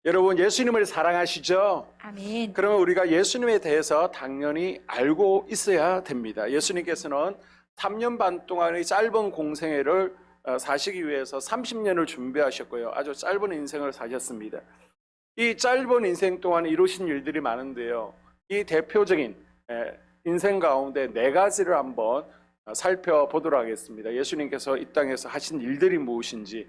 여러분 예수님을 사랑하시죠? 아멘. 그러면 우리가 예수님에 대해서 당연히 알고 있어야 됩니다. 예수님께서는 3년 반 동안의 짧은 공생애를 사시기 위해서 30년을 준비하셨고요. 아주 짧은 인생을 사셨습니다. 이 짧은 인생 동안 이루신 일들이 많은데요. 이 대표적인 인생 가운데 4가지를 한번 살펴보도록 하겠습니다. 예수님께서 이 땅에서 하신 일들이 무엇인지.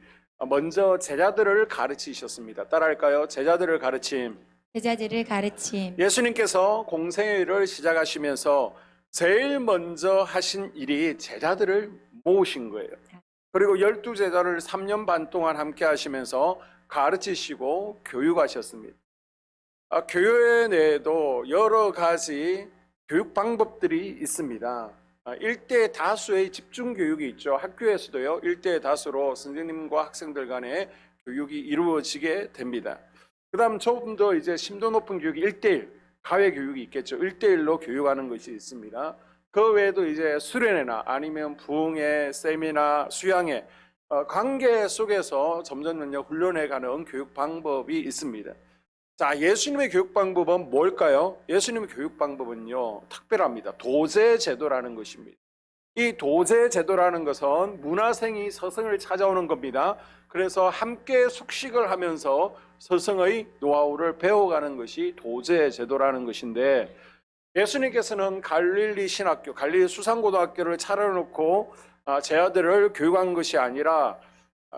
먼저 제자들을 가르치셨습니다. 따라할까요? 제자들을 가르침. 제자들을 가르침. 예수님께서 공생애를 시작하시면서 제일 먼저 하신 일이 제자들을 모으신 거예요. 그리고 12제자를 3년 반 동안 함께 하시면서 가르치시고 교육하셨습니다. 교회 내에도 여러 가지 교육 방법들이 있습니다. 1대 다수의 집중 교육이 있죠. 학교에서도요, 1대 다수로 선생님과 학생들 간의 교육이 이루어지게 됩니다. 그 다음 조금 더 이제 심도 높은 교육이 1대1, 가외 교육이 있겠죠. 1대1로 교육하는 것이 있습니다. 그 외에도 이제 수련회나 아니면 부흥회, 세미나, 수양회, 관계 속에서 점점 훈련해 가는 교육 방법이 있습니다. 자, 예수님의 교육 방법은 뭘까요? 예수님의 교육 방법은요, 특별합니다. 도제 제도라는 것입니다. 이 도제 제도라는 것은 문화생이 서성을 찾아오는 겁니다. 그래서 함께 숙식을 하면서 서성의 노하우를 배워가는 것이 도제 제도라는 것인데, 예수님께서는 갈릴리 신학교, 갈릴리 수산고등학교를 차려놓고 제자들을 교육한 것이 아니라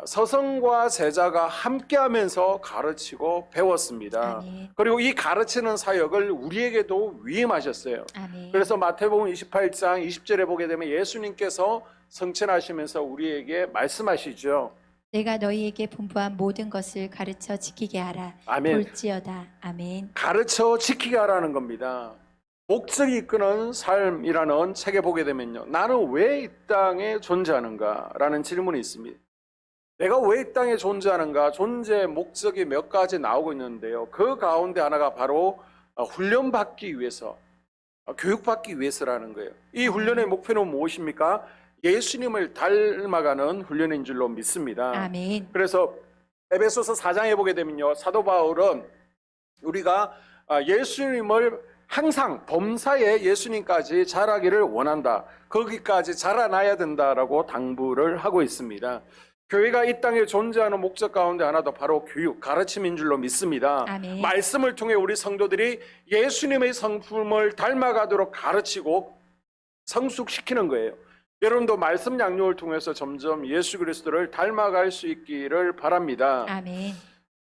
서성과 제자가 함께하면서 가르치고 배웠습니다. 아멘. 그리고 이 가르치는 사역을 우리에게도 위임하셨어요. 아멘. 그래서 마태복음 28장 20절에 보게 되면 예수님께서 성천하시면서 우리에게 말씀하시죠. 내가 너희에게 분부한 모든 것을 가르쳐 지키게 하라. 아멘. 볼지어다. 아멘. 가르쳐 지키게 하라는 겁니다. 목적이 이끄는 삶이라는 책에 보게 되면요, 나는 왜 이 땅에 존재하는가? 라는 질문이 있습니다. 내가 왜 이 땅에 존재하는가? 존재의 목적이 몇 가지 나오고 있는데요, 그 가운데 하나가 바로 훈련받기 위해서, 교육받기 위해서라는 거예요. 이 훈련의 목표는 무엇입니까? 예수님을 닮아가는 훈련인 줄로 믿습니다. 아멘. 그래서 에베소서 4장에 보게 되면요, 사도 바울은 우리가 예수님을 항상 범사에 예수님까지 자라기를 원한다, 거기까지 자라나야 된다라고 당부를 하고 있습니다. 교회가 이 땅에 존재하는 목적 가운데 하나도 바로 교육, 가르침인 줄로 믿습니다. 아멘. 말씀을 통해 우리 성도들이 예수님의 성품을 닮아가도록 가르치고 성숙시키는 거예요. 여러분도 말씀 양육을 통해서 점점 예수 그리스도를 닮아갈 수 있기를 바랍니다. 아멘.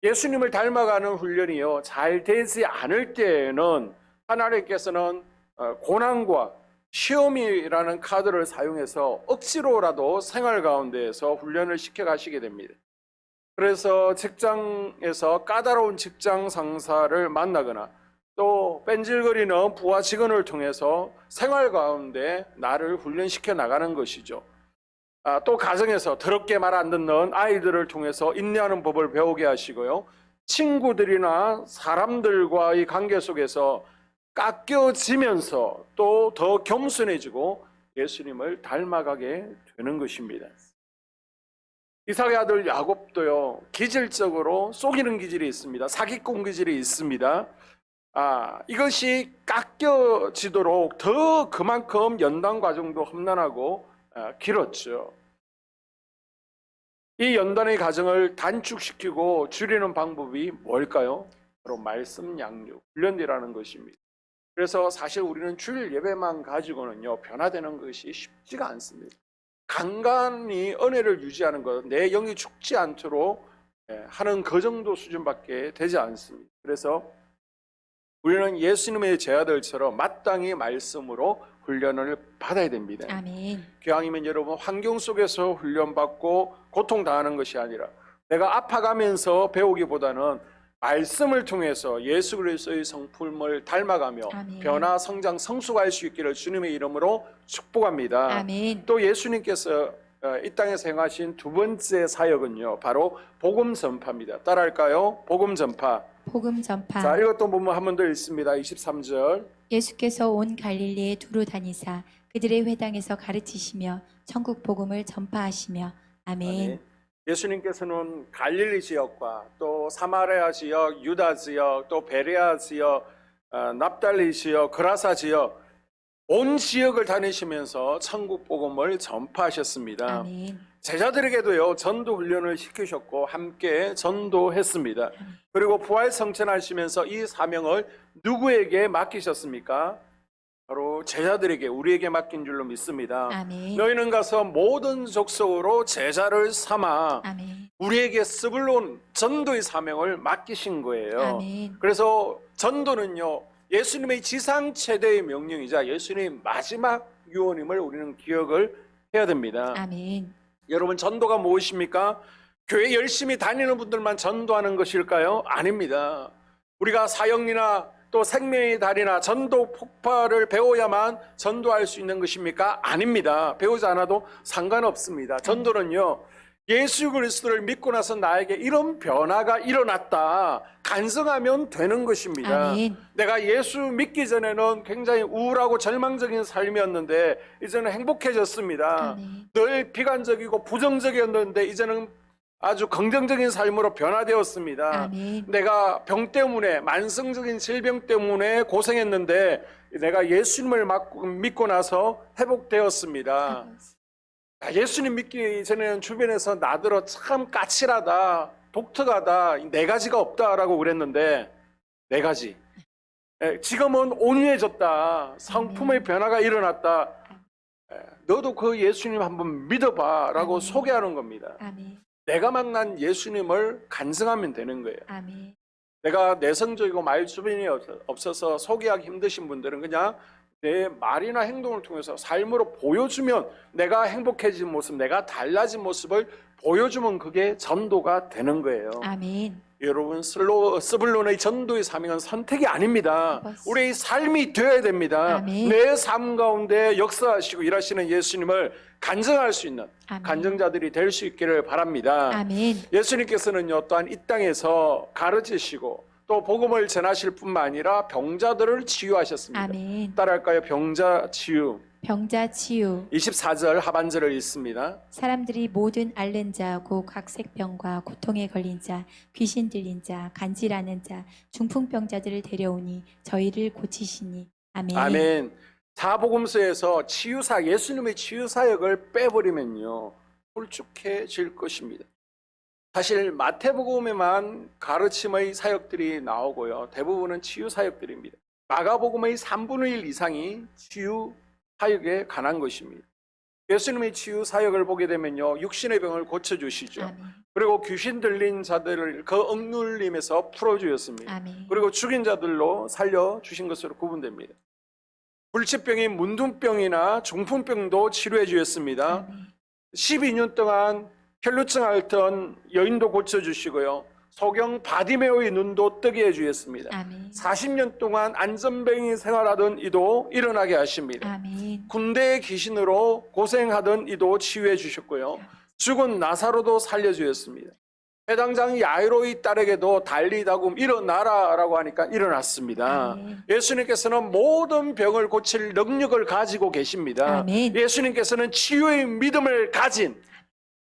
예수님을 닮아가는 훈련이요, 잘 되지 않을 때에는 하나님께서는 고난과 시험이라는 카드를 사용해서 억지로라도 생활 가운데에서 훈련을 시켜가시게 됩니다. 그래서 직장에서 까다로운 직장 상사를 만나거나 또 뺀질거리는 부하 직원을 통해서 생활 가운데 나를 훈련시켜 나가는 것이죠. 또 가정에서 더럽게 말 안 듣는 아이들을 통해서 인내하는 법을 배우게 하시고요, 친구들이나 사람들과의 관계 속에서 깎여지면서 또 더 겸손해지고 예수님을 닮아가게 되는 것입니다. 이삭의 아들 야곱도요, 기질적으로 속이는 기질이 있습니다. 사기꾼 기질이 있습니다. 이것이 깎여지도록 더 그만큼 연단 과정도 험난하고 길었죠. 이 연단의 과정을 단축시키고 줄이는 방법이 뭘까요? 바로 말씀 양육, 훈련이라는 것입니다. 그래서 사실 우리는 주일 예배만 가지고는요, 변화되는 것이 쉽지가 않습니다. 간간히 은혜를 유지하는 것, 내 영이 죽지 않도록 하는 그 정도 수준밖에 되지 않습니다. 그래서 우리는 예수님의 제자들처럼 마땅히 말씀으로 훈련을 받아야 됩니다. 아멘. 교황이면 여러분, 환경 속에서 훈련받고 고통당하는 것이 아니라 내가 아파가면서 배우기보다는 말씀을 통해서 예수 그리스도의 성품을 닮아가며 아멘. 변화, 성장, 성숙할 수 있기를 주님의 이름으로 축복합니다. 아멘. 또 예수님께서 이 땅에서 행하신 두 번째 사역은요, 바로 복음 전파입니다. 따라할까요? 복음 전파. 복음 전파. 자, 이것도 보면 한 번 더 읽습니다. 23절. 예수께서 온 갈릴리에 두루 다니사 그들의 회당에서 가르치시며 천국 복음을 전파하시며. 아멘. 예수님께서는 갈릴리 지역과 또 사마리아 지역, 유다 지역, 또 베레아 지역, 납달리 지역, 그라사 지역 온 지역을 다니시면서 천국 복음을 전파하셨습니다. 아멘. 제자들에게도요 전도 훈련을 시키셨고 함께 전도했습니다. 그리고 부활 성천하시면서 이 사명을 누구에게 맡기셨습니까? 바로 제자들에게, 우리에게 맡긴 줄로 믿습니다. 아멘. 너희는 가서 모든 족속으로 제자를 삼아 아멘. 우리에게 스불론 전도의 사명을 맡기신 거예요. 아멘. 그래서 전도는요 예수님의 지상 최대의 명령이자 예수님의 마지막 유언임을 우리는 기억을 해야 됩니다. 아멘. 여러분, 전도가 무엇입니까? 교회 열심히 다니는 분들만 전도하는 것일까요? 아닙니다. 우리가 사역이나 또 생명의 달이나 전도 폭발을 배워야만 전도할 수 있는 것입니까? 아닙니다. 배우지 않아도 상관없습니다. 전도는요 예수 그리스도를 믿고 나서 나에게 이런 변화가 일어났다 간증하면 되는 것입니다. 아멘. 내가 예수 믿기 전에는 굉장히 우울하고 절망적인 삶이었는데 이제는 행복해졌습니다. 아멘. 늘 비관적이고 부정적이었는데 이제는 아주 긍정적인 삶으로 변화되었습니다. 아멘. 내가 병 때문에, 만성적인 질병 때문에 고생했는데 내가 예수님을 믿고 나서 회복되었습니다. 예수님 믿기 전에는 주변에서 나더러 참 까칠하다, 독특하다, 네 가지가 없다라고 그랬는데 네 가지. 지금은 온유해졌다, 성품의 변화가 일어났다. 너도 그 예수님 한번 믿어봐라고 아멘. 소개하는 겁니다. 아멘. 내가 만난 예수님을 간증하면 되는 거예요. 아멘. 내가 내성적이고 말 주변이 없어서 소개하기 힘드신 분들은 그냥 내 말이나 행동을 통해서 삶으로 보여주면 내가 행복해진 모습, 내가 달라진 모습을 보여주면 그게 전도가 되는 거예요. 아멘. 여러분, 스불론의 전도의 사명은 선택이 아닙니다. 우리의 삶이 되어야 됩니다. 아멘. 내 삶 가운데 역사하시고 일하시는 예수님을 간증할 수 있는 아멘. 간증자들이 될 수 있기를 바랍니다. 아멘. 예수님께서는요 또한 이 땅에서 가르치시고 또 복음을 전하실 뿐만 아니라 병자들을 치유하셨습니다. 아멘. 따라할까요? 병자 치유. 병자 치유. 24절 하반절을 읽습니다. 사람들이 모든 앓는 자, 곧 각색병과 고통에 걸린 자, 귀신 들린 자, 간질하는 자, 중풍병자들을 데려오니 저희를 고치시니. 아멘. 아멘. 사복음서에서 치유사, 예수님의 치유사역을 빼버리면요 홀쭉해질 것입니다. 사실 마태복음에만 가르침의 사역들이 나오고요 대부분은 치유사역들입니다. 마가복음의 3분의 1 이상이 치유사역에 관한 것입니다. 예수님의 치유사역을 보게 되면요 육신의 병을 고쳐주시죠. 아멘. 그리고 귀신 들린 자들을 그 억눌림에서 풀어주셨습니다. 아멘. 그리고 죽인 자들로 살려주신 것으로 구분됩니다. 불치병인 문둥병이나 중풍병도 치료해 주셨습니다. 아멘. 12년 동안 혈루증 앓던 여인도 고쳐주시고요. 소경 바디메오의 눈도 뜨게 해주셨습니다. 아멘. 40년 동안 안전병이 생활하던 이도 일어나게 하십니다. 아멘. 군대의 귀신으로 고생하던 이도 치유해 주셨고요. 죽은 나사로도 살려주셨습니다. 해당장 야이로의 딸에게도 달리다금 일어나라라고 하니까 일어났습니다. 아멘. 예수님께서는 모든 병을 고칠 능력을 가지고 계십니다. 아멘. 예수님께서는 치유의 믿음을 가진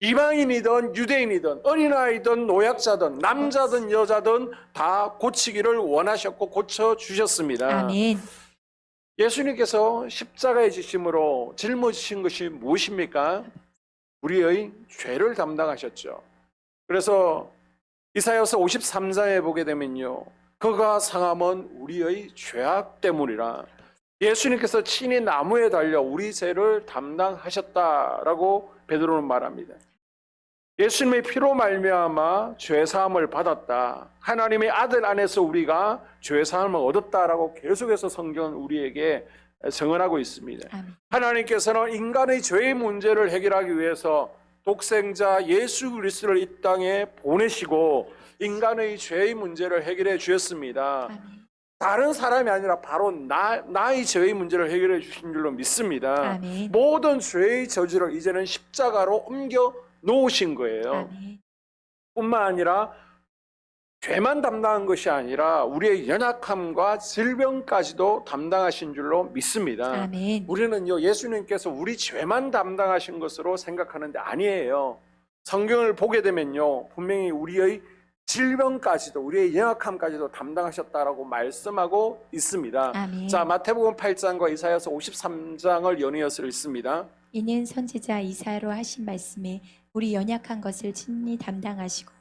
이방인이든 유대인이든 어린아이든 노약자든 남자든 여자든 다 고치기를 원하셨고 고쳐주셨습니다. 아멘. 예수님께서 십자가의 지심으로 짊어지신 것이 무엇입니까? 우리의 죄를 담당하셨죠. 그래서 이사야서 53장에 보게 되면요 그가 상함은 우리의 죄악 때문이라. 예수님께서 친히 나무에 달려 우리 죄를 담당하셨다라고 베드로는 말합니다. 예수님의 피로 말미암아 죄사함을 받았다. 하나님의 아들 안에서 우리가 죄사함을 얻었다라고 계속해서 성경은 우리에게 증언하고 있습니다. 아멘. 하나님께서는 인간의 죄의 문제를 해결하기 위해서 독생자 예수 그리스도를 이 땅에 보내시고 인간의 죄의 문제를 해결해 주셨습니다. 아멘. 다른 사람이 아니라 바로 나의 죄의 문제를 해결해 주신 줄로 믿습니다. 아멘. 모든 죄의 저주를 이제는 십자가로 옮겨 놓으신 거예요. 아멘. 뿐만 아니라 죄만 담당한 것이 아니라 우리의 연약함과 질병까지도 담당하신 줄로 믿습니다. 아멘. 우리는요 예수님께서 우리 죄만 담당하신 것으로 생각하는데 아니에요. 성경을 보게 되면요, 분명히 우리의 질병까지도, 우리의 연약함까지도 담당하셨다라고 말씀하고 있습니다. 아멘. 자, 마태복음 8장과 이사야서 53장을 연이어서 읽습니다. 이는 선지자 이사야로 하신 말씀에 우리 연약한 것을 친히 담당하시고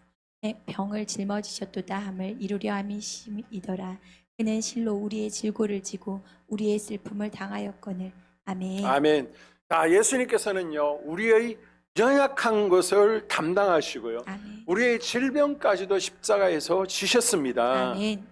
병을 짊어지셨도다 함을 이루려 함이시이더라. 그는 실로 우리의 질고를 지고 우리의 슬픔을 당하였거늘. 아멘. 아멘. 자, 예수님께서는요, 우리의 연약한 것을 담당하시고요, 아멘. 우리의 질병까지도 십자가에서 지셨습니다. 아멘.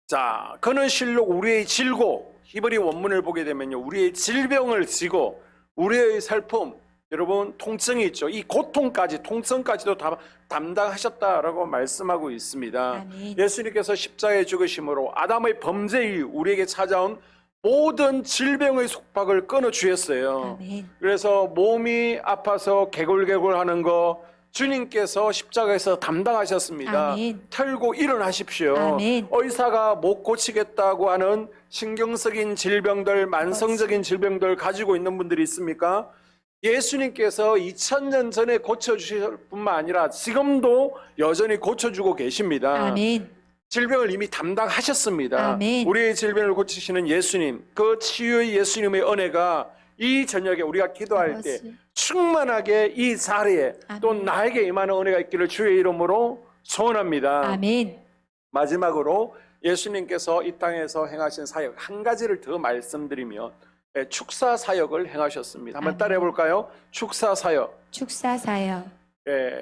자, 그는 실로 우리의 질고, 히브리 원문을 보게 되면요, 우리의 질병을 지고 우리의 슬픔, 여러분 통증이 있죠. 이 고통까지, 통증까지도 다 담당하셨다라고 말씀하고 있습니다. 아멘. 예수님께서 십자가에 죽으심으로 아담의 범죄 이후 우리에게 찾아온 모든 질병의 속박을 끊어 주셨어요. 아멘. 그래서 몸이 아파서 개골개골하는 거 주님께서 십자가에서 담당하셨습니다. 아멘. 털고 일어나십시오. 아멘. 의사가 못 고치겠다고 하는 신경적인 질병들, 만성적인 질병들 가지고 있는 분들이 있습니까? 예수님께서 2000년 전에 고쳐주실 뿐만 아니라 지금도 여전히 고쳐주고 계십니다. 아멘. 질병을 이미 담당하셨습니다. 아멘. 우리의 질병을 고치시는 예수님, 그 치유의 예수님의 은혜가 이 저녁에 우리가 기도할 때 충만하게 이 자리에 또 아멘. 나에게 임하는 은혜가 있기를 주의 이름으로 소원합니다. 아멘. 마지막으로 예수님께서 이 땅에서 행하신 사역 한 가지를 더 말씀드리면 축사 사역을 행하셨습니다. 한번 아멘. 따라해 볼까요? 축사 사역. 축사 사역.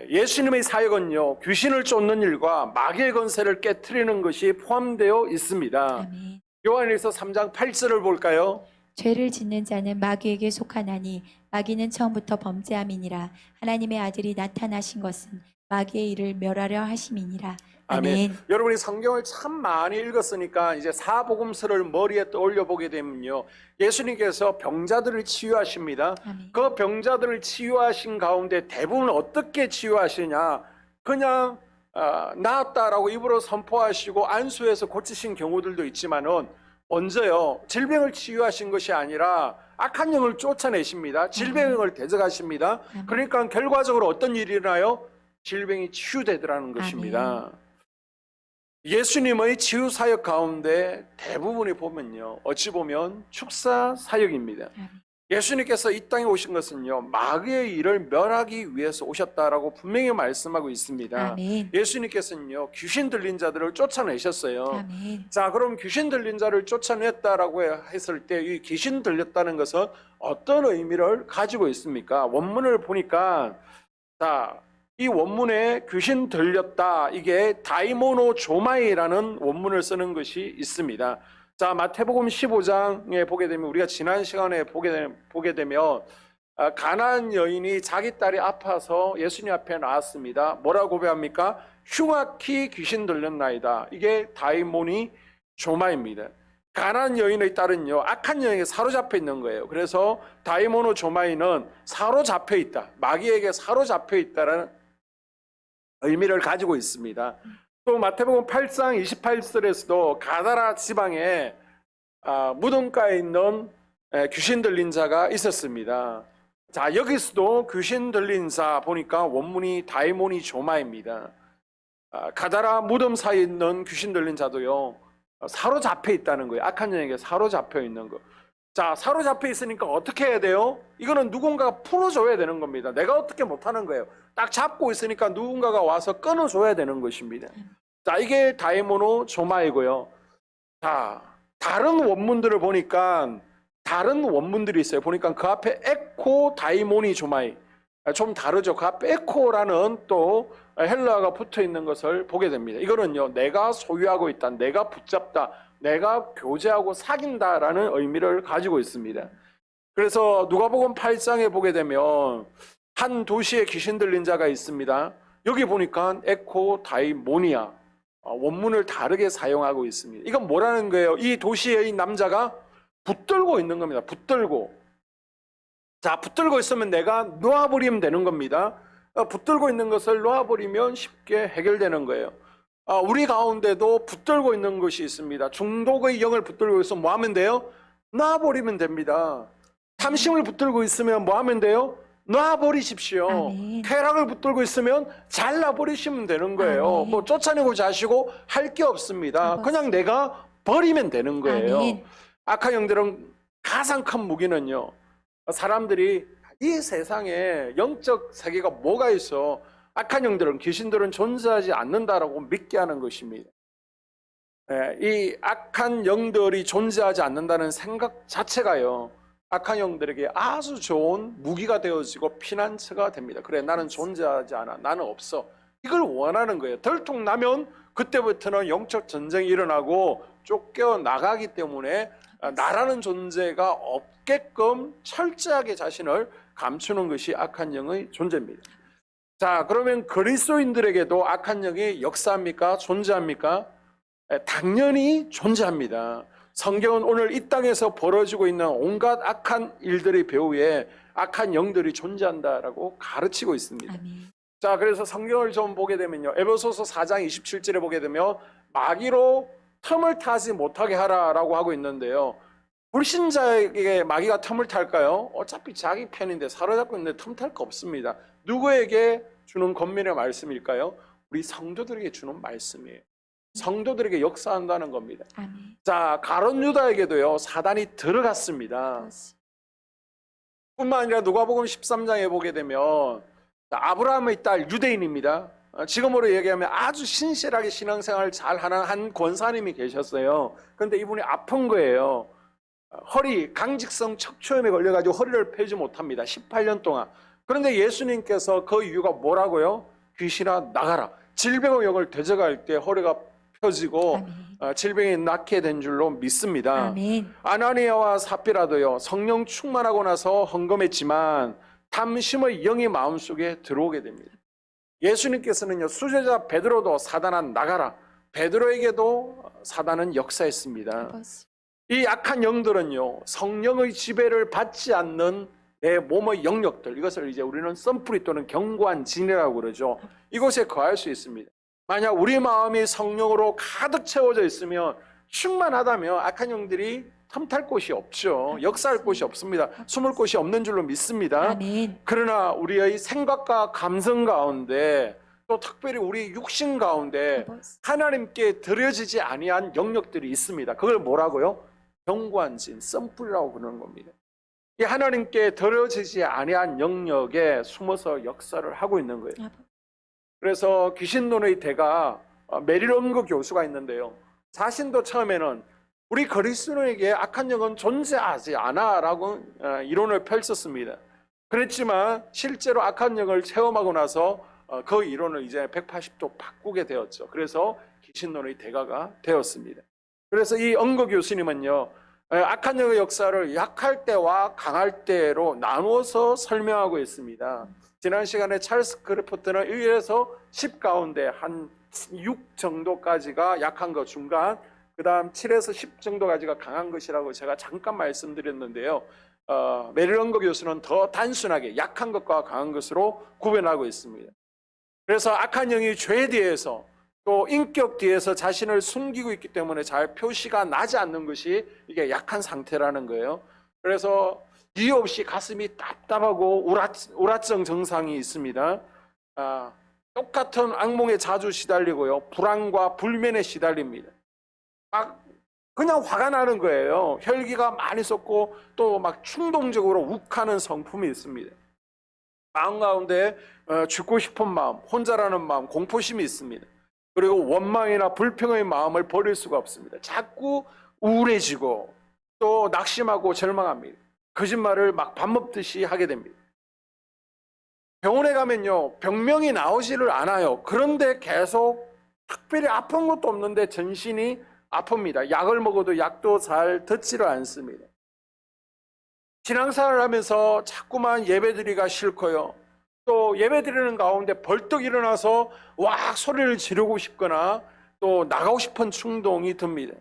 예수님의 사역은요, 귀신을 쫓는 일과 마귀의 권세를 깨트리는 것이 포함되어 있습니다. 아멘. 요한일서 3장 8절을 볼까요? 죄를 짓는 자는 마귀에게 속하나니 마귀는 처음부터 범죄함이니라. 하나님의 아들이 나타나신 것은 마귀의 일을 멸하려 하심이니라. 아멘. 아멘. 여러분이 성경을 참 많이 읽었으니까 이제 사복음서를 머리에 떠올려 보게 되면요, 예수님께서 병자들을 치유하십니다. 아멘. 그 병자들을 치유하신 가운데 대부분 어떻게 치유하시냐? 그냥 나았다라고 입으로 선포하시고 안수해서 고치신 경우들도 있지만은 먼저요, 질병을 치유하신 것이 아니라 악한 영을 쫓아내십니다. 질병을 대적하십니다. 아멘. 그러니까 결과적으로 어떤 일이 일어나요? 질병이 치유되더라는 것입니다. 예수님의 치유 사역 가운데 대부분이 보면요, 어찌 보면 축사 사역입니다. 아멘. 예수님께서 이 땅에 오신 것은요, 마귀의 일을 멸하기 위해서 오셨다라고 분명히 말씀하고 있습니다. 아멘. 예수님께서는요, 귀신 들린 자들을 쫓아내셨어요. 아멘. 자, 그럼 귀신 들린 자를 쫓아냈다라고 했을 때 이 귀신 들렸다는 것은 어떤 의미를 가지고 있습니까? 원문을 보니까, 자, 이 원문에 귀신 들렸다, 이게 다이모노 조마이라는 원문을 쓰는 것이 있습니다. 자, 마태복음 15장에 보게 되면, 우리가 지난 시간에 보게 되면 가나안 여인이 자기 딸이 아파서 예수님 앞에 나왔습니다. 뭐라고 고백합니까? 흉악히 귀신 들렸나이다. 이게 다이모니 조마입니다. 가나안 여인의 딸은요, 악한 영에게 사로잡혀 있는 거예요. 그래서 다이모노 조마이는 사로잡혀 있다, 마귀에게 사로잡혀 있다라는 의미를 가지고 있습니다. 또 마태복음 8장 28절에서도 가다라 지방에 무덤가에 있는 귀신 들린 자가 있었습니다. 자, 여기서도 귀신 들린 자 보니까 원문이 다이모니 조마입니다. 가다라 무덤 사이에 있는 귀신 들린 자도요, 사로잡혀 있다는 거예요. 악한 영에게 사로잡혀 있는 거. 자, 사로잡혀 있으니까 어떻게 해야 돼요? 이거는 누군가가 풀어줘야 되는 겁니다. 내가 어떻게 못하는 거예요. 딱 잡고 있으니까 누군가가 와서 끊어줘야 되는 것입니다. 자, 이게 다이모노 조마이고요. 자, 다른 원문들을 보니까 다른 원문들이 있어요. 보니까 그 앞에 에코 다이모니 조마이, 좀 다르죠. 그 앞에 에코라는 또 헬라어가 붙어 있는 것을 보게 됩니다. 이거는요, 내가 소유하고 있다, 내가 붙잡다, 내가 교제하고 사귄다라는 의미를 가지고 있습니다. 그래서 누가복음 8장에 보게 되면 한 도시에 귀신 들린 자가 있습니다. 여기 보니까 에코 다이모니아, 원문을 다르게 사용하고 있습니다. 이건 뭐라는 거예요? 이 도시의 남자가 붙들고 있는 겁니다. 붙들고. 자, 붙들고 있으면 내가 놓아버리면 되는 겁니다. 붙들고 있는 것을 놓아버리면 쉽게 해결되는 거예요. 우리 가운데도 붙들고 있는 것이 있습니다. 중독의 영을 붙들고 있으면 뭐 하면 돼요? 놔버리면 됩니다. 탐심을 붙들고 있으면 뭐 하면 돼요? 놔버리십시오. 아멘. 쾌락을 붙들고 있으면 잘라버리시면 되는 거예요. 아멘. 뭐 쫓아내고 자시고 할 게 없습니다. 아멘. 그냥 내가 버리면 되는 거예요. 아멘. 악한 영들은 가장 큰 무기는요, 사람들이 이 세상에 영적 세계가 뭐가 있어, 악한 영들은, 귀신들은 존재하지 않는다라고 믿게 하는 것입니다. 이 악한 영들이 존재하지 않는다는 생각 자체가요, 악한 영들에게 아주 좋은 무기가 되어지고 피난처가 됩니다. 그래, 나는 존재하지 않아, 나는 없어, 이걸 원하는 거예요. 들통나면 그때부터는 영적 전쟁이 일어나고 쫓겨나가기 때문에 나라는 존재가 없게끔 철저하게 자신을 감추는 것이 악한 영의 존재입니다. 자, 그러면 그리스도인들에게도 악한 영이 역사합니까? 존재합니까? 당연히 존재합니다. 성경은 오늘 이 땅에서 벌어지고 있는 온갖 악한 일들의 배후에 악한 영들이 존재한다라고 가르치고 있습니다. 아멘. 자, 그래서 성경을 좀 보게 되면요, 에베소서 4장 27절에 보게 되면 마귀로 틈을 타지 못하게 하라라고 하고 있는데요, 불신자에게 마귀가 틈을 탈까요? 어차피 자기 편인데 사로잡고 있는데 틈 탈 거 없습니다. 누구에게 주는 권면의 말씀일까요? 우리 성도들에게 주는 말씀이에요. 성도들에게 역사한다는 겁니다. 아멘. 자, 가룟 유다에게도요, 사단이 들어갔습니다. 뿐만 아니라 누가복음 13장에 보게 되면 아브라함의 딸 유대인입니다. 지금으로 얘기하면 아주 신실하게 신앙생활을 잘하는 한 권사님이 계셨어요. 그런데 이분이 아픈 거예요. 허리 강직성 척추염에 걸려가지고 허리를 펴지 못합니다. 18년 동안. 그런데 예수님께서 그 이유가 뭐라고요? 귀신아 나가라. 질병의 영을 대적할 때 허리가 펴지고 아멘. 질병이 낫게 된 줄로 믿습니다. 아멘. 아나니아와 삽비라도요, 성령 충만하고 나서 헌금했지만 탐심의 영이 마음속에 들어오게 됩니다. 예수님께서는요, 수제자 베드로도 사단아 나가라. 베드로에게도 사단은 역사했습니다. 이 악한 영들은요, 성령의 지배를 받지 않는 내 몸의 영역들, 이것을 이제 우리는 썬뿌리 또는 경관진이라고 그러죠. 이곳에 거할 수 있습니다. 만약 우리 마음이 성령으로 가득 채워져 있으면, 충만하다면 악한 영들이 틈탈 곳이 없죠. 역사할 곳이 없습니다. 숨을 곳이 없는 줄로 믿습니다. 아멘. 그러나 우리의 생각과 감성 가운데, 또 특별히 우리 육신 가운데 하나님께 드려지지 아니한 영역들이 있습니다. 그걸 뭐라고요? 경관진, 썬뿌리라고 부르는 겁니다. 이 하나님께 드려지지 아니한 영역에 숨어서 역사를 하고 있는 거예요. 그래서 귀신론의 대가 메릴 엄그 교수가 있는데요, 자신도 처음에는 우리 그리스도인에게 악한 영은 존재하지 않아 라고 이론을 펼쳤습니다. 그랬지만 실제로 악한 영을 체험하고 나서 그 이론을 이제 180도 바꾸게 되었죠. 그래서 귀신론의 대가가 되었습니다. 그래서 이 엄그 교수님은요, 악한 영의 역사를 약할 때와 강할 때로 나누어서 설명하고 있습니다. 지난 시간에 찰스 크래프트는 1에서 10 가운데 한 6 정도까지가 약한 것 중간, 그 다음 7에서 10 정도까지가 강한 것이라고 제가 잠깐 말씀드렸는데요, 메릴 엄그 교수는 더 단순하게 약한 것과 강한 것으로 구별하고 있습니다. 그래서 악한 영이 죄 뒤에서 또 인격 뒤에서 자신을 숨기고 있기 때문에 잘 표시가 나지 않는 것이 이게 약한 상태라는 거예요. 그래서 이유 없이 가슴이 답답하고 우라증 증상이 있습니다. 똑같은 악몽에 자주 시달리고요, 불안과 불면에 시달립니다. 막 그냥 화가 나는 거예요. 혈기가 많이 솟고 또 막 충동적으로 욱하는 성품이 있습니다. 마음 가운데 죽고 싶은 마음, 혼자라는 마음, 공포심이 있습니다. 그리고 원망이나 불평의 마음을 버릴 수가 없습니다. 자꾸 우울해지고 또 낙심하고 절망합니다. 거짓말을 막 밥 먹듯이 하게 됩니다. 병원에 가면요, 병명이 나오지를 않아요. 그런데 계속 특별히 아픈 것도 없는데 전신이 아픕니다. 약을 먹어도 약도 잘 듣지를 않습니다. 신앙생활을 하면서 자꾸만 예배드리기가 싫고요, 또 예배드리는 가운데 벌떡 일어나서 와 소리를 지르고 싶거나 또 나가고 싶은 충동이 듭니다.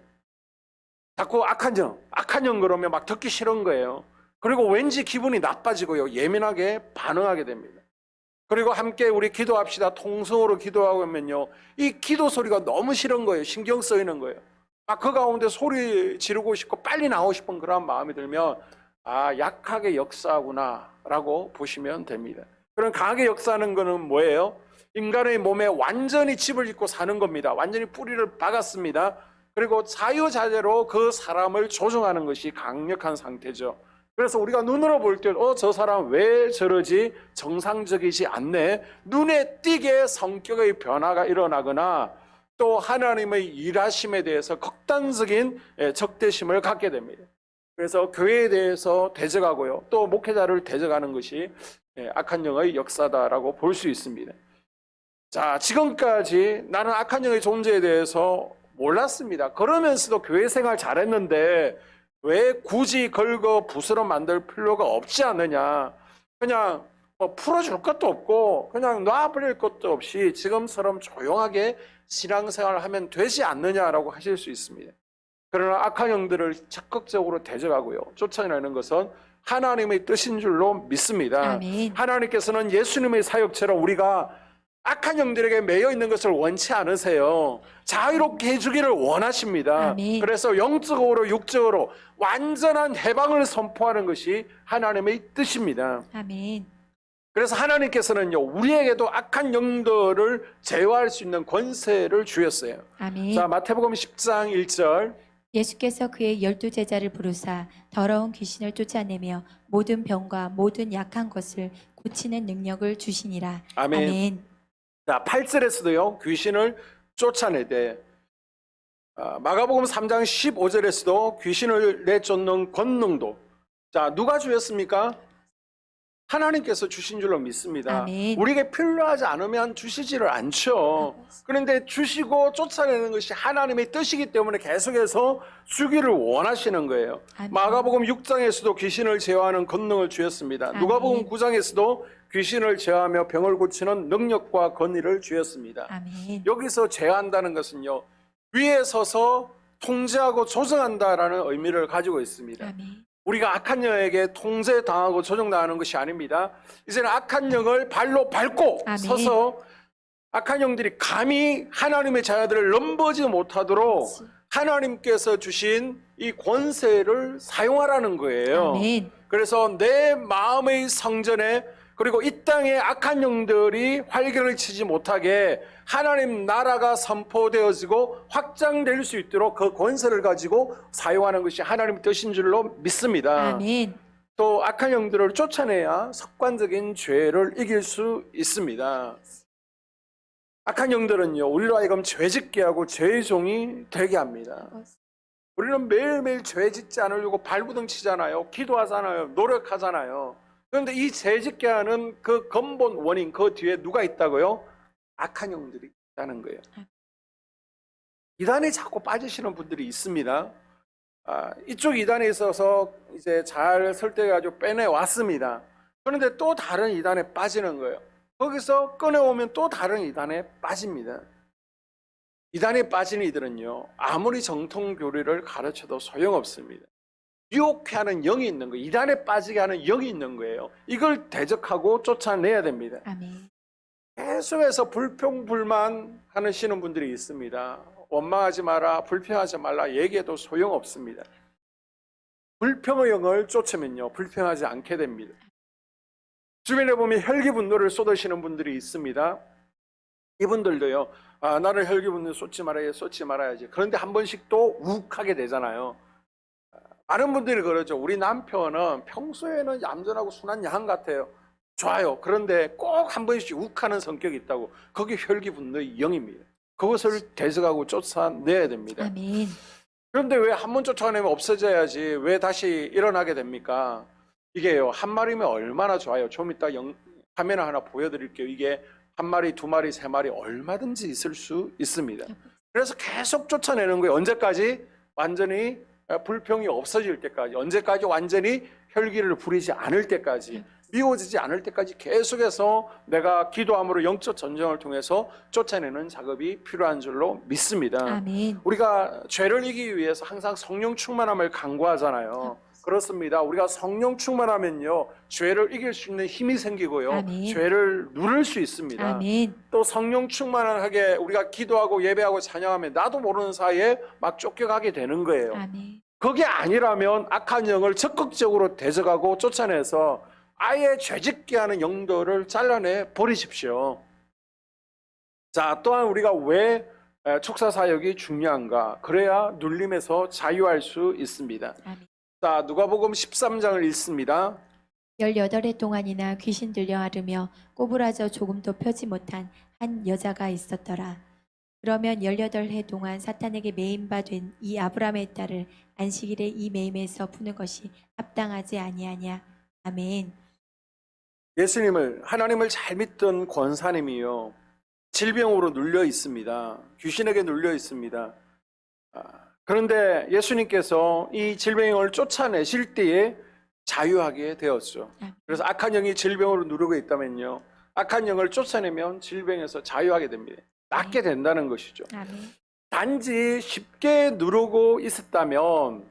자꾸 악한 영 그러면 막 듣기 싫은 거예요. 그리고 왠지 기분이 나빠지고요, 예민하게 반응하게 됩니다. 그리고 함께 우리 기도합시다 통성으로 기도하면요, 이 기도 소리가 너무 싫은 거예요. 신경 쓰이는 거예요. 그 가운데 소리 지르고 싶고 빨리 나오고 싶은 그런 마음이 들면 아, 약하게 역사하구나라고 보시면 됩니다. 그럼 강하게 역사하는 것은 뭐예요? 인간의 몸에 완전히 집을 짓고 사는 겁니다. 완전히 뿌리를 박았습니다. 그리고 자유자재로 그 사람을 조종하는 것이 강력한 상태죠. 그래서 우리가 눈으로 볼 때, 저 사람 왜 저러지? 정상적이지 않네. 눈에 띄게 성격의 변화가 일어나거나 또 하나님의 일하심에 대해서 극단적인 적대심을 갖게 됩니다. 그래서 교회에 대해서 대적하고요. 또 목회자를 대적하는 것이 악한 영의 역사다라고 볼 수 있습니다. 자, 지금까지 나는 악한 영의 존재에 대해서 몰랐습니다. 그러면서도 교회 생활 잘했는데 왜 굳이 긁어 붓으로 만들 필요가 없지 않느냐. 그냥 풀어줄 것도 없고 그냥 놔버릴 것도 없이 지금처럼 조용하게 신앙생활을 하면 되지 않느냐라고 하실 수 있습니다. 그러나 악한 영들을 적극적으로 대적하고요. 쫓아내는 것은 하나님의 뜻인 줄로 믿습니다. 아멘. 하나님께서는 예수님의 사역처럼 우리가 악한 영들에게 매여 있는 것을 원치 않으세요. 자유롭게 해주기를 원하십니다. 아멘. 그래서 영적으로 육적으로 완전한 해방을 선포하는 것이 하나님의 뜻입니다. 아멘. 그래서 하나님께서는요, 우리에게도 악한 영들을 제어할 수 있는 권세를 주셨어요. 아멘. 자, 마태복음 10장 1절. 예수께서 그의 12제자를 부르사 더러운 귀신을 쫓아내며 모든 병과 모든 약한 것을 고치는 능력을 주시니라. 아멘. 아멘. 자, 8절에서도요, 귀신을 쫓아내되, 마가복음 3장 15절에서도 귀신을 내쫓는 권능도, 자, 누가 주셨습니까? 하나님께서 주신 줄로 믿습니다. 아멘. 우리에게 필요하지 않으면 주시지를 않죠. 그런데 주시고 쫓아내는 것이 하나님의 뜻이기 때문에 계속해서 주기를 원하시는 거예요. 아멘. 마가복음 6장에서도 귀신을 제어하는 권능을 주셨습니다. 아멘. 누가복음 9장에서도 귀신을 제어하며 병을 고치는 능력과 권위를 주셨습니다. 아멘. 여기서 제어한다는 것은요, 위에 서서 통제하고 조정한다라는 의미를 가지고 있습니다. 아멘. 우리가 악한 영에게 통제당하고 조정당하는 것이 아닙니다. 이제는 악한 영을 발로 밟고 아멘. 서서 악한 영들이 감히 하나님의 자녀들을 넘보지 못하도록 하나님께서 주신 이 권세를 사용하라는 거예요. 아멘. 그래서 내 마음의 성전에, 그리고 이 땅에 악한 영들이 활개를 치지 못하게 하나님 나라가 선포되어지고 확장될 수 있도록 그 권세를 가지고 사용하는 것이 하나님의 뜻인 줄로 믿습니다. 아멘. 또 악한 영들을 쫓아내야 습관적인 죄를 이길 수 있습니다. 악한 영들은요, 우리로 하여금 죄짓게 하고 죄의 종이 되게 합니다. 우리는 매일매일 죄 짓지 않으려고 발부둥 치잖아요. 기도하잖아요. 노력하잖아요. 그런데 이 죄짓게 하는 그 근본 원인, 그 뒤에 누가 있다고요? 악한 영들이 있다는 거예요. 이단에 자꾸 빠지시는 분들이 있습니다. 이쪽 이단에 있어서 이제 잘 설득해가지고 빼내왔습니다. 그런데 또 다른 이단에 빠지는 거예요. 거기서 꺼내오면 또 다른 이단에 빠집니다. 이단에 빠진 이들은요, 아무리 정통 교리를 가르쳐도 소용없습니다. 유혹해 하는 영이 있는 거예요. 이단에 빠지게 하는 영이 있는 거예요. 이걸 대적하고 쫓아내야 됩니다. 아멘. 계속해서 불평불만 하시는 분들이 있습니다. 원망하지 마라, 불평하지 말라 얘기해도 소용없습니다. 불평의 영을 쫓으면요, 불평하지 않게 됩니다. 주변에 보면 혈기분노를 쏟으시는 분들이 있습니다. 이분들도요, 나는 혈기분노 쏟지 말아야지. 그런데 한 번씩 또 욱하게 되잖아요. 많은 분들이 그러죠. 우리 남편은 평소에는 얌전하고 순한 양 같아요. 좋아요. 그런데 꼭 한 번씩 욱하는 성격이 있다고. 그게 혈기분노의 영입니다. 그것을 대적하고 쫓아내야 됩니다. 아멘. 그런데 왜 한 번 쫓아내면 없어져야지 왜 다시 일어나게 됩니까? 이게요, 한 마리면 얼마나 좋아요. 좀 이따 화면 하나 보여드릴게요. 이게 한 마리, 두 마리, 세 마리 얼마든지 있을 수 있습니다. 그래서 계속 쫓아내는 거예요. 언제까지? 완전히 불평이 없어질 때까지. 언제까지? 완전히 혈기를 부리지 않을 때까지. 미워지지 않을 때까지 계속해서 내가 기도함으로 영적 전쟁을 통해서 쫓아내는 작업이 필요한 줄로 믿습니다. 아멘. 우리가 죄를 이기기 위해서 항상 성령 충만함을 강구하잖아요. 그렇습니다. 우리가 성령 충만하면요, 죄를 이길 수 있는 힘이 생기고요. 아멘. 죄를 누를 수 있습니다. 아멘. 또 성령 충만하게 우리가 기도하고 예배하고 찬양하면 나도 모르는 사이에 막 쫓겨가게 되는 거예요. 아멘. 그게 아니라면 악한 영을 적극적으로 대적하고 쫓아내서 아예 죄짓게 하는 영들을 잘라내 버리십시오. 자, 또한 우리가 왜 축사 사역이 중요한가? 그래야 눌림에서 자유할 수 있습니다. 아멘. 자, 누가복음 13장을 읽습니다. 18해 동안이나 귀신 들려 앓으며 꼬부라져 조금도 펴지 못한 한 여자가 있었더라. 그러면 18해 동안 사탄에게 매인 바 된 이 아브라함의 딸을 안식일에 이 매임에서 푸는 것이 합당하지 아니하냐. 아멘. 예수님을, 하나님을 잘 믿던 권사님이요, 질병으로 눌려 있습니다. 귀신에게 눌려 있습니다. 그런데 예수님께서 이 질병을 쫓아내실 때에 자유하게 되었죠. 그래서 악한 영이 질병으로 누르고 있다면요, 악한 영을 쫓아내면 질병에서 자유하게 됩니다. 낫게 된다는 것이죠. 아멘. 단지 쉽게 누르고 있었다면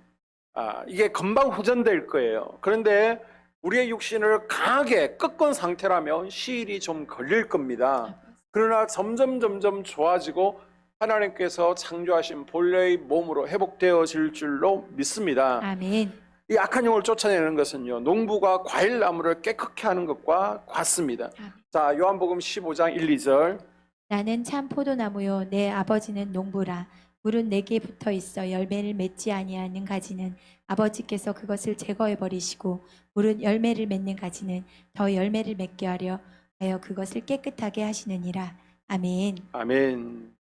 이게 금방 호전될 거예요. 그런데 우리의 육신을 강하게 꺾은 상태라면 시일이 좀 걸릴 겁니다. 그러나 점점 좋아지고 하나님께서 창조하신 본래의 몸으로 회복되어질 줄로 믿습니다. 아멘. 이 악한 영을 쫓아내는 것은요, 농부가 과일나무를 깨끗게 하는 것과 같습니다. 아멘. 자, 요한복음 15장 1, 2절. 나는 참 포도나무요 내 아버지는 농부라. 물은 내게 붙어 있어 열매를 맺지 아니하는 가지는 아버지께서 그것을 제거해 버리시고 물은 열매를 맺는 가지는 더 열매를 맺게 하려 그것을 깨끗하게 하시느니라. 아멘. 아멘.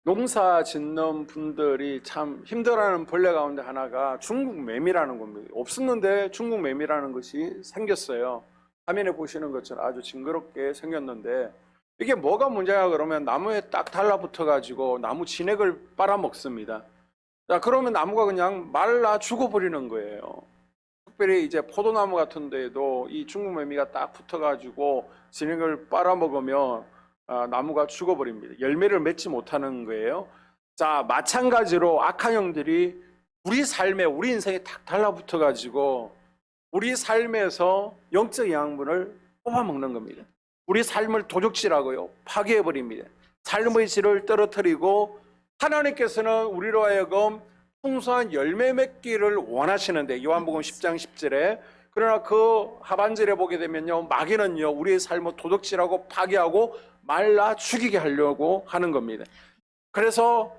농사 짓는 분들이 참 힘들어하는 벌레 가운데 하나가 중국 매미라는 겁니다. 없었는데 중국 매미라는 것이 생겼어요. 화면에 보시는 것처럼 아주 징그럽게 생겼는데, 이게 뭐가 문제야 그러면 나무에 딱 달라붙어 가지고 나무 진액을 빨아먹습니다. 자, 그러면 나무가 그냥 말라 죽어버리는 거예요. 특별히 이제 포도나무 같은 데에도 이 중국 매미가 딱 붙어 가지고 진액을 빨아먹으면 나무가 죽어버립니다. 열매를 맺지 못하는 거예요. 자, 마찬가지로 악한 영들이 우리 삶에, 우리 인생에 딱 달라붙어 가지고 우리 삶에서 영적 양분을 뽑아먹는 겁니다. 우리 삶을 도적질하고요, 파괴해버립니다. 삶의 질을 떨어뜨리고, 하나님께서는 우리로 하여금 풍성한 열매 맺기를 원하시는데, 요한복음 10장 10절에, 그러나 그 하반절에 보게 되면요, 마귀는요 우리의 삶을 도적질하고 파괴하고 말라 죽이게 하려고 하는 겁니다. 그래서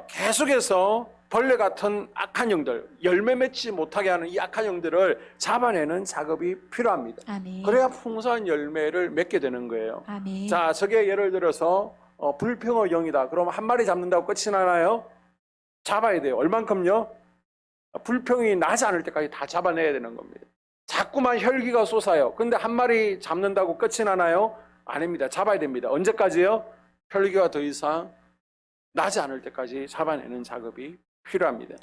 계속해서 벌레 같은 악한 영들, 열매 맺지 못하게 하는 이 악한 영들을 잡아내는 작업이 필요합니다. 아멘. 그래야 풍성한 열매를 맺게 되는 거예요. 아멘. 자, 저게 예를 들어서 불평의 영이다. 그럼 한 마리 잡는다고 끝이 나나요? 잡아야 돼요. 얼만큼요? 불평이 나지 않을 때까지 다 잡아내야 되는 겁니다. 자꾸만 혈기가 솟아요. 근데 한 마리 잡는다고 끝이 나나요? 아닙니다. 잡아야 됩니다. 언제까지요? 혈기가 더 이상 나지 않을 때까지 잡아내는 작업이 필요합니다.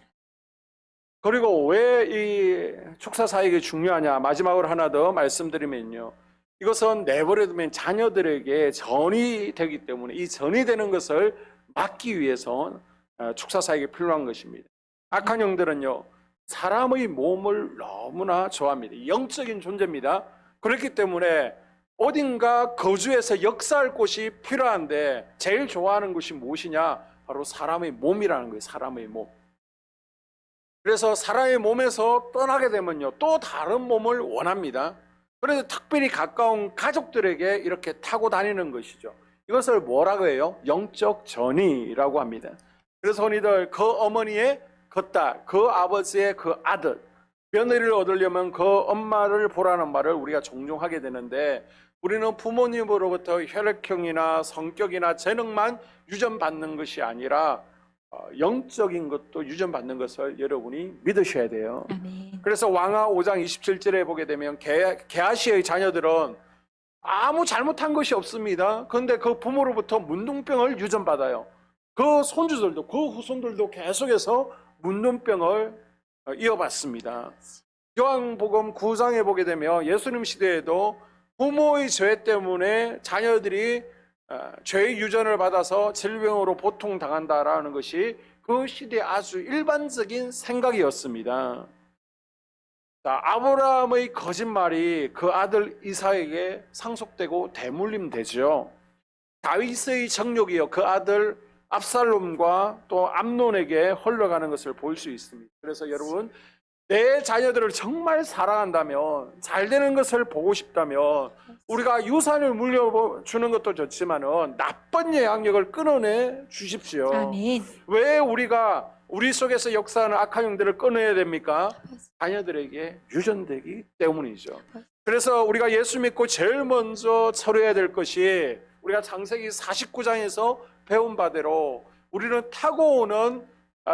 그리고 왜 이 축사 사역이 중요하냐? 마지막으로 하나 더 말씀드리면요, 이것은 내버려두면 자녀들에게 전이 되기 때문에 이 전이 되는 것을 막기 위해서 축사 사역이 필요한 것입니다. 악한 영들은요, 사람의 몸을 너무나 좋아합니다. 영적인 존재입니다. 그렇기 때문에 어딘가 거주해서 역사할 곳이 필요한데 제일 좋아하는 것이 무엇이냐? 바로 사람의 몸이라는 거예요. 사람의 몸. 그래서 사람의 몸에서 떠나게 되면요, 또 다른 몸을 원합니다. 그래서 특별히 가까운 가족들에게 이렇게 타고 다니는 것이죠. 이것을 뭐라고 해요? 영적 전이라고 합니다. 그래서 흔히들 그 어머니의 그 딸, 그 아버지의 그 아들, 며느리를 얻으려면 그 엄마를 보라는 말을 우리가 종종 하게 되는데, 우리는 부모님으로부터 혈액형이나 성격이나 재능만 유전받는 것이 아니라 영적인 것도 유전받는 것을 여러분이 믿으셔야 돼요. 아멘. 그래서 왕하 5장 27절에 보게 되면 게하시의 자녀들은 아무 잘못한 것이 없습니다. 그런데 그 부모로부터 문둥병을 유전받아요. 그 손주들도, 그 후손들도 계속해서 문둥병을 이어받습니다. 요한복음 9장에 보게 되면 예수님 시대에도 부모의 죄 때문에 자녀들이 죄의 유전을 받아서 질병으로 고통당한다라는 것이 그 시대의 아주 일반적인 생각이었습니다. 자, 아브라함의 거짓말이 그 아들 이삭에게 상속되고 대물림되죠. 다윗의 정욕이요, 그 아들 압살롬과 또 암논에게 흘러가는 것을 볼 수 있습니다. 그래서 여러분, 내 자녀들을 정말 사랑한다면, 잘 되는 것을 보고 싶다면 우리가 유산을 물려주는 것도 좋지만은 나쁜 영향력을 끊어내 주십시오. 아멘. 왜 우리가 우리 속에서 역사하는 악한 영들을 끊어야 됩니까? 자녀들에게 유전되기 때문이죠. 그래서 우리가 예수 믿고 제일 먼저 처리해야 될 것이, 우리가 창세기 49장에서 배운 바대로 우리는 타고 오는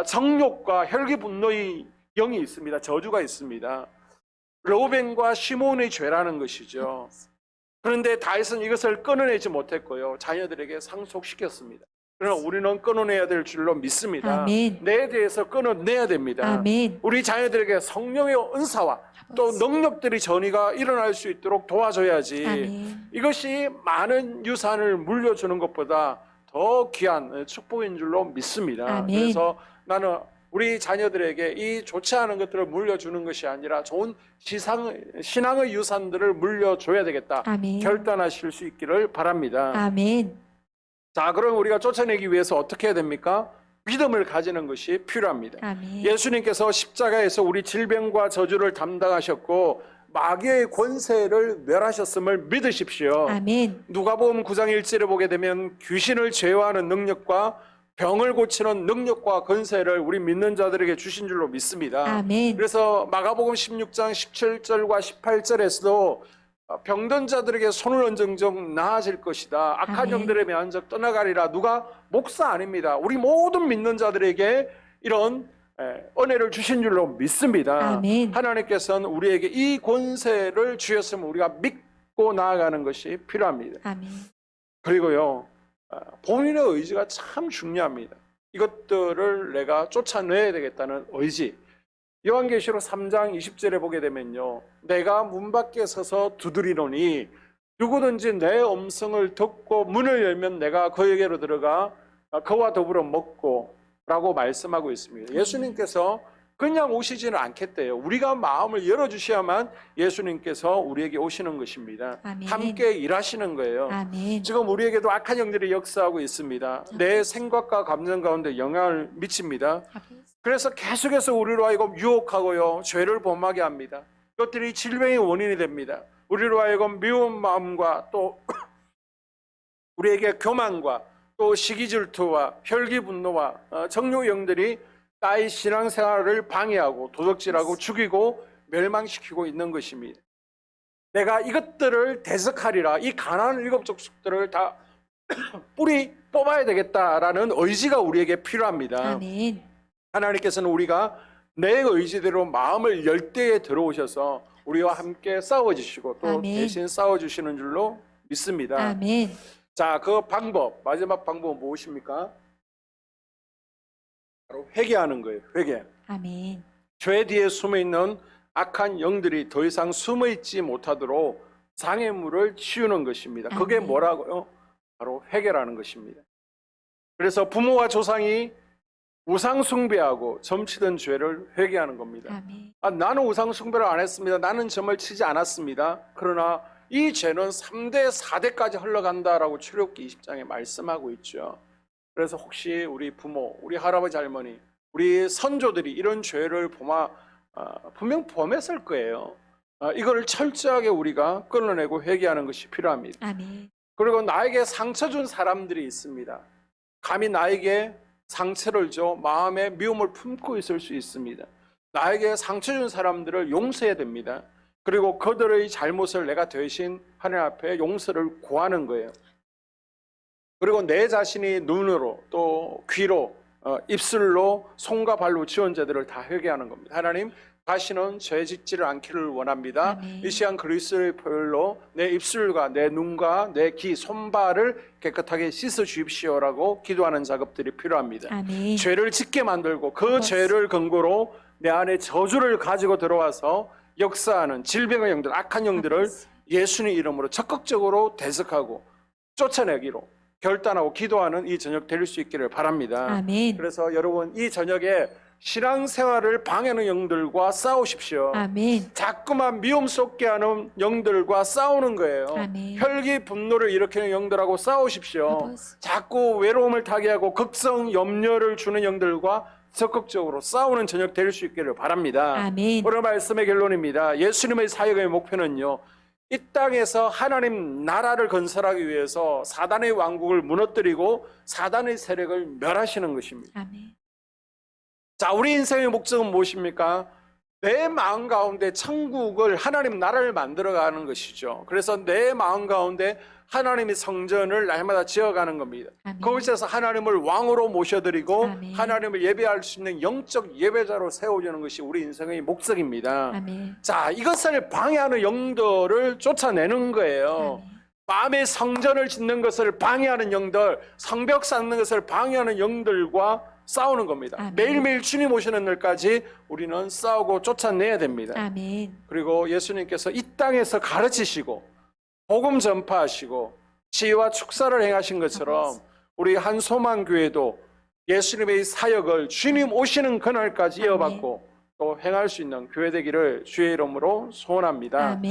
정욕과 혈기 분노의 영이 있습니다. 저주가 있습니다. 르우벤과 시몬의 죄라는 것이죠. 그런데 다윗은 이것을 끊어내지 못했고요, 자녀들에게 상속시켰습니다. 그러나 우리는 끊어내야 될 줄로 믿습니다. 아멘. 내에 대해서 끊어내야 됩니다. 아멘. 우리 자녀들에게 성령의 은사와 또 능력들이 전이가 일어날 수 있도록 도와줘야지. 아멘. 이것이 많은 유산을 물려주는 것보다 더 귀한 축복인 줄로 믿습니다. 아멘. 그래서 나는 우리 자녀들에게 이 좋지 않은 것들을 물려주는 것이 아니라 좋은 신앙의 유산들을 물려줘야 되겠다. 아멘. 결단하실 수 있기를 바랍니다. 아멘. 자, 그럼 우리가 쫓아내기 위해서 어떻게 해야 됩니까? 믿음을 가지는 것이 필요합니다. 아멘. 예수님께서 십자가에서 우리 질병과 저주를 담당하셨고 마귀의 권세를 멸하셨음을 믿으십시오. 아멘. 누가복음 9장 1절에 보게 되면 귀신을 제어하는 능력과 병을 고치는 능력과 권세를 우리 믿는 자들에게 주신 줄로 믿습니다. 아멘. 그래서 마가복음 16장 17절과 18절에서도 병든 자들에게 손을 얹은 적 나아질 것이다. 악한 아멘. 영들의 면적 떠나가리라. 누가? 목사 아닙니다. 우리 모든 믿는 자들에게 이런 은혜를 주신 줄로 믿습니다. 아멘. 하나님께서는 우리에게 이 권세를 주셨으면 우리가 믿고 나아가는 것이 필요합니다. 아멘. 그리고요, 본인의 의지가 참 중요합니다. 이것들을 내가 쫓아내야 되겠다는 의지. 요한계시록 3장 20절에 보게 되면요, 내가 문 밖에 서서 두드리노니 누구든지 내 음성을 듣고 문을 열면 내가 그에게로 들어가 그와 더불어 먹고 라고 말씀하고 있습니다. 예수님께서 그냥 오시지는 않겠대요. 우리가 마음을 열어주셔야만 예수님께서 우리에게 오시는 것입니다. 아멘. 함께 일하시는 거예요. 아멘. 지금 우리에게도 악한 영들이 역사하고 있습니다. 내 생각과 감정 가운데 영향을 미칩니다. 그래서 계속해서 우리로 하여금 유혹하고요, 죄를 범하게 합니다. 이것들이 질병의 원인이 됩니다. 우리로 하여금 미운 마음과 또 우리에게 교만과 또 시기질투와 혈기분노와 정욕 영들이 나의 신앙생활을 방해하고 도적질하고 죽이고 멸망시키고 있는 것입니다. 내가 이것들을 대적하리라. 이 가난한 일곱 족속들을 다 뿌리 뽑아야 되겠다라는 의지가 우리에게 필요합니다. 아멘. 하나님께서는 우리가 내 의지대로 마음을 열대에 들어오셔서 우리와 함께 싸워주시고 또 아멘. 대신 싸워주시는 줄로 믿습니다. 아멘. 자, 그 방법, 마지막 방법은 무엇입니까? 바로 회개하는 거예요. 회개. 아멘. 죄 뒤에 숨어있는 악한 영들이 더 이상 숨어있지 못하도록 장애물을 치우는 것입니다. 그게 아멘. 뭐라고요? 바로 회개라는 것입니다. 그래서 부모와 조상이 우상 숭배하고 점치던 죄를 회개하는 겁니다. 아멘. 나는 우상 숭배를 안 했습니다. 나는 점을 치지 않았습니다. 그러나 이 죄는 3대, 4대까지 흘러간다라고 출애굽기 20장에 말씀하고 있죠. 그래서 혹시 우리 부모, 우리 할아버지 할머니, 우리 선조들이 이런 죄를 분명 범했을 거예요. 이거를 철저하게 우리가 끊어내고 회개하는 것이 필요합니다. 아멘. 그리고 나에게 상처 준 사람들이 있습니다. 감히 나에게 상처를 줘 마음에 미움을 품고 있을 수 있습니다. 나에게 상처 준 사람들을 용서해야 됩니다. 그리고 그들의 잘못을 내가 대신 하나님 앞에 용서를 구하는 거예요. 그리고 내 자신이 눈으로 또 귀로 입술로 손과 발로 지은 죄들을 다 회개하는 겁니다. 하나님, 다시는 죄 짓지를 않기를 원합니다. 아멘. 이 시간 그리스도의 보혈로 내 입술과 내 눈과 내 귀, 손발을 깨끗하게 씻어 주십시오라고 기도하는 작업들이 필요합니다. 아멘. 죄를 짓게 만들고 그 맞습니다. 죄를 근거로 내 안에 저주를 가지고 들어와서 역사하는 질병의 영들, 악한 영들을 예수님 이름으로 적극적으로 대적하고 쫓아내기로 결단하고 기도하는 이 저녁 될 수 있기를 바랍니다. 아멘. 그래서 여러분, 이 저녁에 신앙생활을 방해하는 영들과 싸우십시오. 아멘. 자꾸만 미움 쏟게 하는 영들과 싸우는 거예요. 아멘. 혈기 분노를 일으키는 영들하고 싸우십시오. 아버지. 자꾸 외로움을 타게 하고 극성 염려를 주는 영들과 적극적으로 싸우는 저녁 될 수 있기를 바랍니다. 아멘. 오늘 말씀의 결론입니다. 예수님의 사역의 목표는요, 이 땅에서 하나님 나라를 건설하기 위해서 사단의 왕국을 무너뜨리고 사단의 세력을 멸하시는 것입니다. 아멘. 자, 우리 인생의 목적은 무엇입니까? 내 마음 가운데 천국을, 하나님 나라를 만들어가는 것이죠. 그래서 내 마음 가운데 하나님의 성전을 날마다 지어가는 겁니다. 아멘. 그곳에서 하나님을 왕으로 모셔드리고 아멘. 하나님을 예배할 수 있는 영적 예배자로 세워주는 것이 우리 인생의 목적입니다. 아멘. 자, 이것을 방해하는 영들을 쫓아내는 거예요. 아멘. 마음의 성전을 짓는 것을 방해하는 영들, 성벽 쌓는 것을 방해하는 영들과 싸우는 겁니다. 아멘. 매일매일 주님 오시는 날까지 우리는 싸우고 쫓아내야 됩니다. 아멘. 그리고 예수님께서 이 땅에서 가르치시고 복음 전파하시고 치유와 축사를 행하신 것처럼 우리 한소망교회도 예수님의 사역을 주님 오시는 그날까지 이어받고 또 행할 수 있는 교회 되기를 주의 이름으로 소원합니다. 아멘.